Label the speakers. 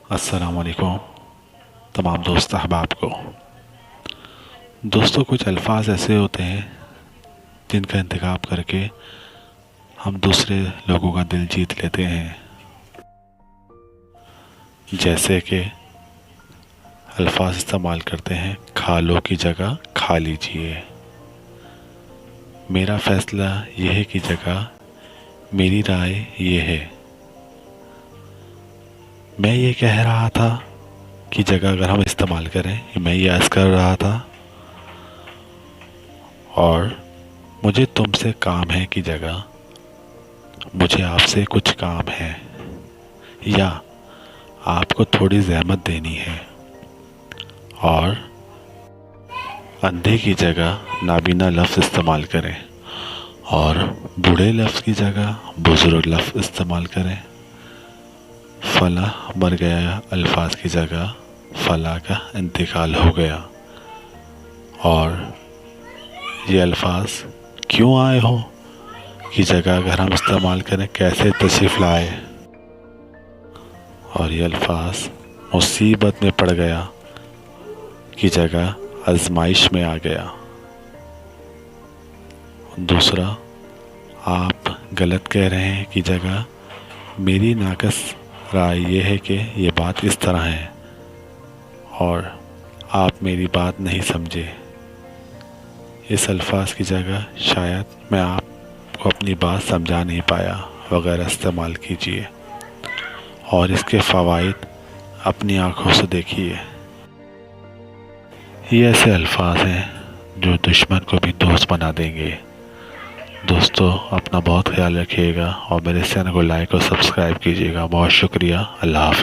Speaker 1: السلام علیکم تمام دوست احباب کو۔ دوستوں، کچھ الفاظ ایسے ہوتے ہیں جن کا انتخاب کر کے ہم دوسرے لوگوں کا دل جیت لیتے ہیں، جیسے کہ الفاظ استعمال کرتے ہیں کھا لو کی جگہ کھا لیجئے، میرا فیصلہ یہ ہے کی جگہ میری رائے یہ ہے، میں یہ کہہ رہا تھا کی جگہ اگر ہم استعمال کریں میں یہ عرض کر رہا تھا، اور مجھے تم سے کام ہے کی جگہ مجھے آپ سے کچھ کام ہے، یا آپ کو تھوڑی زحمت دینی ہے، اور اندھے کی جگہ نابینا لفظ استعمال کریں، اور بوڑھے لفظ کی جگہ بزرگ لفظ استعمال کریں، فلاں مر گیا الفاظ کی جگہ فلاں کا انتقال ہو گیا، اور یہ الفاظ کیوں آئے ہو کی جگہ اگر ہم استعمال کریں کیسے تشریف لائے، اور یہ الفاظ مصیبت میں پڑ گیا کی جگہ آزمائش میں آ گیا۔ دوسرا، آپ غلط کہہ رہے ہیں کی جگہ میری ناقص رائے یہ ہے کہ یہ بات اس طرح ہے اور آپ میری بات نہیں سمجھے، اس الفاظ کی جگہ شاید میں آپ کو اپنی بات سمجھا نہیں پایا وغیرہ استعمال کیجیے، اور اس کے فوائد اپنی آنکھوں سے دیکھیے۔ یہ ایسے الفاظ ہیں جو دشمن کو بھی دوست بنا دیں گے۔ دوستو، اپنا بہت خیال رکھیے گا اور میرے چینل کو لائک اور سبسکرائب کیجیے گا۔ بہت شکریہ۔ اللہ حافظ۔